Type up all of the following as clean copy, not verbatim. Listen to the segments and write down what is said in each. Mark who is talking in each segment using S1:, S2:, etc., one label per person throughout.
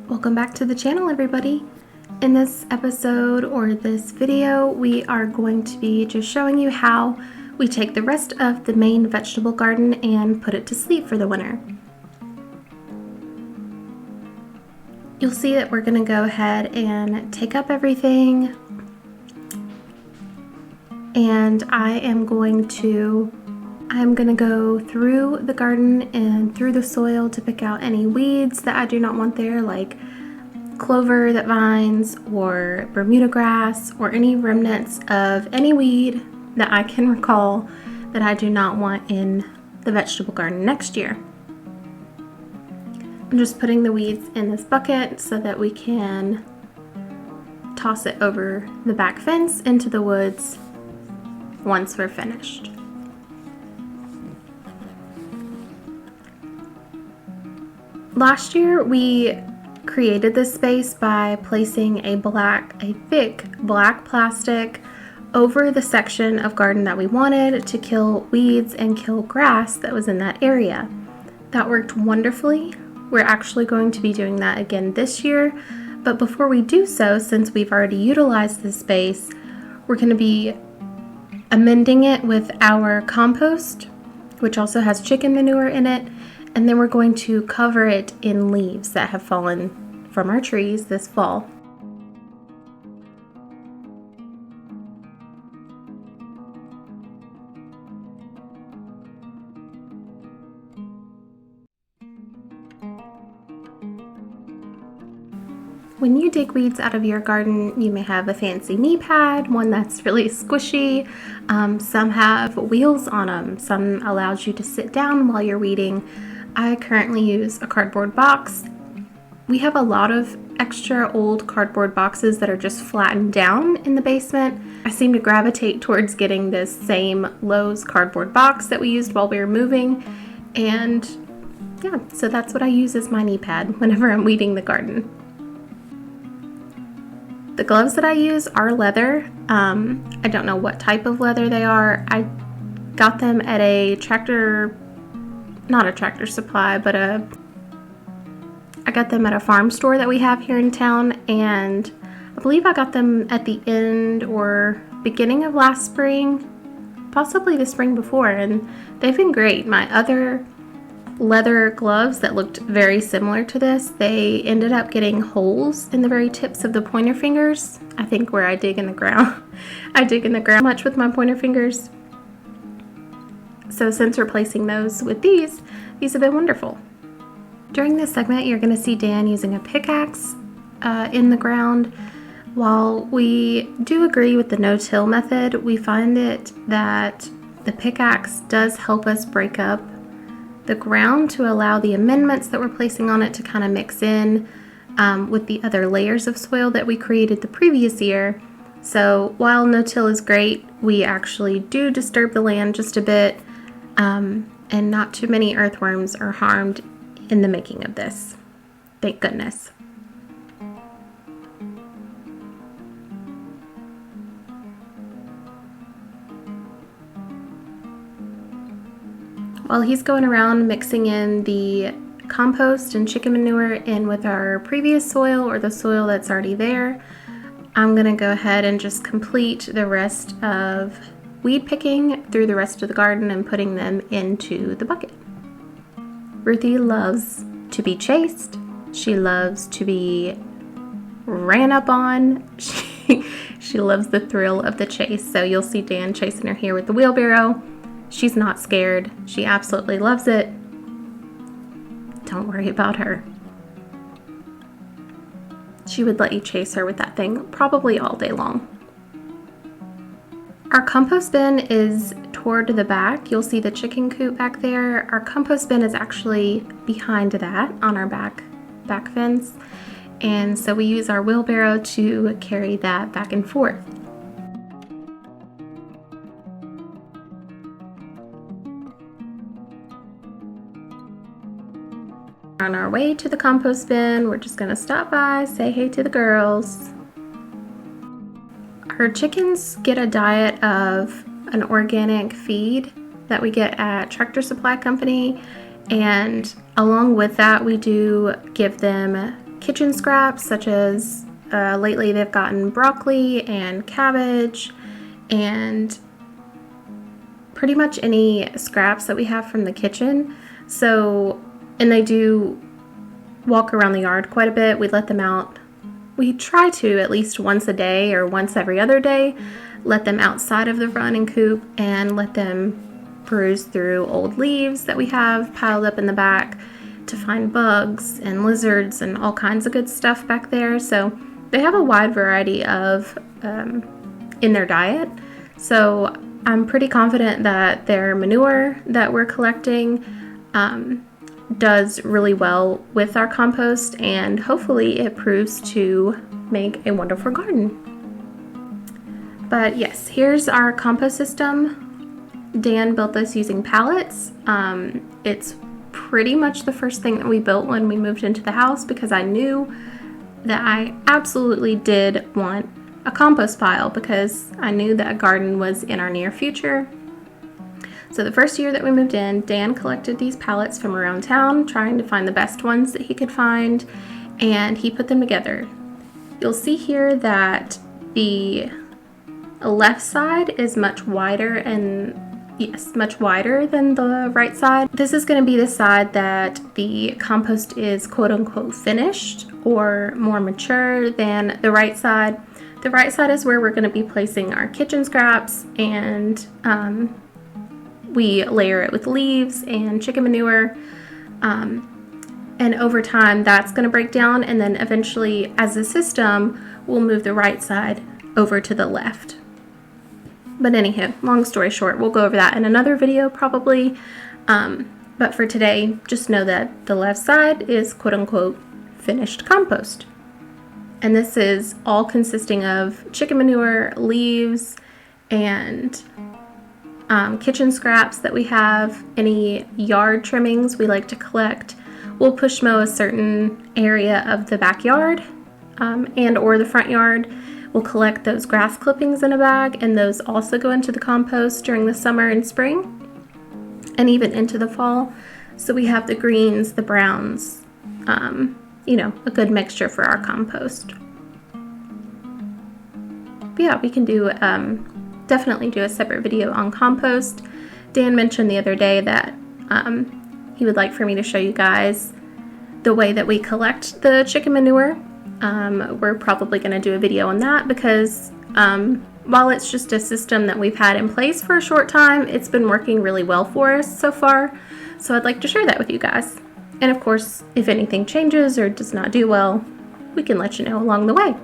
S1: Welcome back to the channel, everybody. In this episode or this video, we are going to be just showing you how we take the rest of the main vegetable garden and put it to sleep for the winter. You'll see that we're going to go ahead and take up everything, and I'm going to go through the garden and through the soil to pick out any weeds that I do not want there, like clover that vines or Bermuda grass or any remnants of any weed that I can recall that I do not want in the vegetable garden next year. I'm just putting the weeds in this bucket so that we can toss it over the back fence into the woods once we're finished. Last year we created this space by placing a thick black plastic over the section of garden that we wanted to kill weeds and kill grass that was in that area. That worked wonderfully. We're actually going to be doing that again this year, but before we do so, since we've already utilized this space, we're going to be amending it with our compost, which also has chicken manure in it. And then we're going to cover it in leaves that have fallen from our trees this fall. When you dig weeds out of your garden, you may have a fancy knee pad, one that's really squishy. Some have wheels on them. Some allows you to sit down while you're weeding. I currently use a cardboard box. We have a lot of extra old cardboard boxes that are just flattened down in the basement. I seem to gravitate towards getting this same Lowe's cardboard box that we used while we were moving. And yeah, so that's what I use as my knee pad whenever I'm weeding the garden. The gloves that I use are leather. I don't know what type of leather they are. I got them at not a Tractor Supply, but I got them at a farm store that we have here in town, and I believe I got them at the end or beginning of last spring, possibly the spring before, and they've been great. My other leather gloves that looked very similar to this, they ended up getting holes in the very tips of the pointer fingers. I think where I dig in the ground. I dig in the ground much with my pointer fingers. So since replacing those with these have been wonderful. During this segment, you're going to see Dan using a pickaxe in the ground. While we do agree with the no-till method, we find it that the pickaxe does help us break up the ground to allow the amendments that we're placing on it to kind of mix in with the other layers of soil that we created the previous year. So while no-till is great, we actually do disturb the land just a bit. And not too many earthworms are harmed in the making of this. Thank goodness. While he's going around mixing in the compost and chicken manure in with our previous soil or the soil that's already there, I'm going to go ahead and just complete the rest of weed picking through the rest of the garden and putting them into the bucket. Ruthie loves to be chased. She loves to be ran up on. She loves the thrill of the chase. So you'll see Dan chasing her here with the wheelbarrow. She's not scared. She absolutely loves it. Don't worry about her. She would let you chase her with that thing probably all day long. Our compost bin is toward the back. You'll see the chicken coop back there. Our compost bin is actually behind that on our back fence. And so we use our wheelbarrow to carry that back and forth. On our way to the compost bin, we're just gonna stop by, say hey to the girls. Our chickens get a diet of an organic feed that we get at Tractor Supply Company, and along with that we do give them kitchen scraps, such as lately they've gotten broccoli and cabbage and pretty much any scraps that we have from the kitchen. So, and they do walk around the yard quite a bit. We let them out. We try to at least once a day or once every other day, let them outside of the run and coop and let them peruse through old leaves that we have piled up in the back to find bugs and lizards and all kinds of good stuff back there. So they have a wide variety of in their diet. So I'm pretty confident that their manure that we're collecting does really well with our compost, and hopefully it proves to make a wonderful garden. But yes, here's our compost system. Dan built this using pallets. It's pretty much the first thing that we built when we moved into the house because I knew that I absolutely did want a compost pile because I knew that a garden was in our near future. So the first year that we moved in, Dan collected these pallets from around town, trying to find the best ones that he could find, and he put them together. You'll see here that the left side is much wider and much wider than the right side. This is going to be the side that the compost is quote-unquote finished or more mature than the right side. The right side is where we're going to be placing our kitchen scraps, and we layer it with leaves and chicken manure. And over time, that's going to break down, and then eventually, as a system, we'll move the right side over to the left. But anywho, long story short, we'll go over that in another video probably. But for today, just know that the left side is quote-unquote finished compost. And this is all consisting of chicken manure, leaves, and kitchen scraps that we have, any yard trimmings we like to collect. We'll push mow a certain area of the backyard and or the front yard. We'll collect those grass clippings in a bag, and those also go into the compost during the summer and spring and even into the fall. So we have the greens, the browns, a good mixture for our compost. But yeah, we can do definitely do a separate video on compost. Dan mentioned the other day that he would like for me to show you guys the way that we collect the chicken manure. We're probably going to do a video on that because while it's just a system that we've had in place for a short time, it's been working really well for us so far. So I'd like to share that with you guys. And of course, if anything changes or does not do well, we can let you know along the way.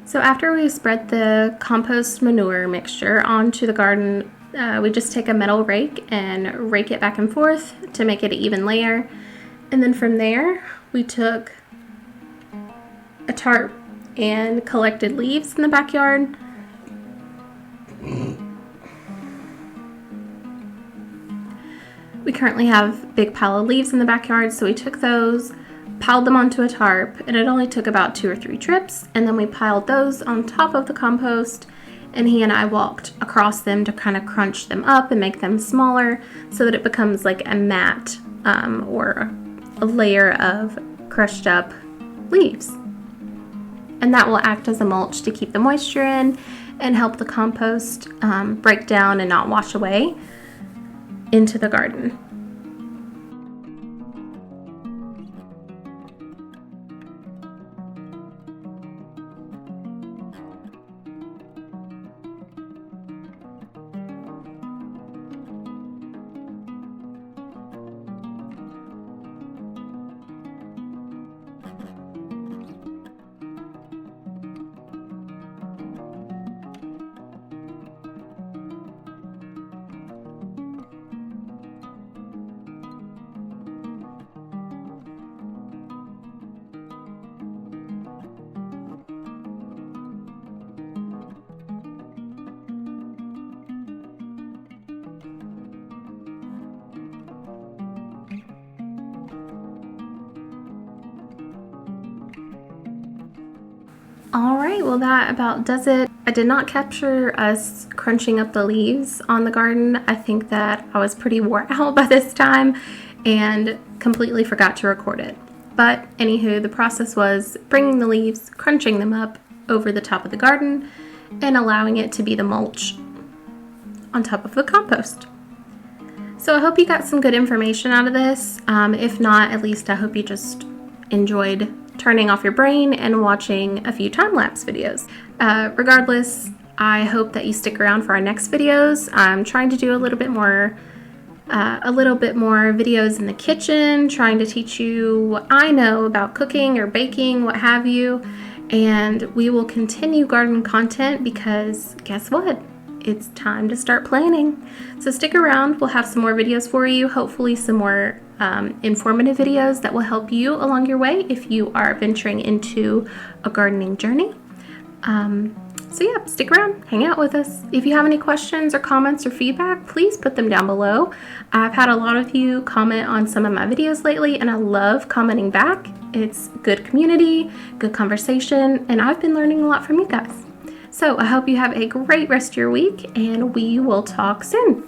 S1: So after we spread the compost manure mixture onto the garden, we just take a metal rake and rake it back and forth to make it an even layer. And then from there, we took a tarp and collected leaves in the backyard. We currently have a big pile of leaves in the backyard, so we took those, piled them onto a tarp, and it only took about 2 or 3 trips, and then we piled those on top of the compost, and he and I walked across them to kind of crunch them up and make them smaller so that it becomes like a mat or a layer of crushed up leaves. And that will act as a mulch to keep the moisture in and help the compost break down and not wash away into the garden. All right, well that about does it. I did not capture us crunching up the leaves on the garden. I think that I was pretty wore out by this time and completely forgot to record it. But anywho, the process was bringing the leaves, crunching them up over the top of the garden, and allowing it to be the mulch on top of the compost. So I hope you got some good information out of this. If not, at least I hope you just enjoyed turning off your brain and watching a few time-lapse videos. Regardless, I hope that you stick around for our next videos. I'm trying to do a little bit more videos in the kitchen, trying to teach you what I know about cooking or baking, what have you. And we will continue garden content because guess what? It's time to start planning. So stick around. We'll have some more videos for you, hopefully some more informative videos that will help you along your way if you are venturing into a gardening journey. So yeah, stick around, hang out with us. If you have any questions or comments or feedback, please put them down below. I've had a lot of you comment on some of my videos lately, and I love commenting back. It's good community, good conversation, and I've been learning a lot from you guys. So I hope you have a great rest of your week, and we will talk soon.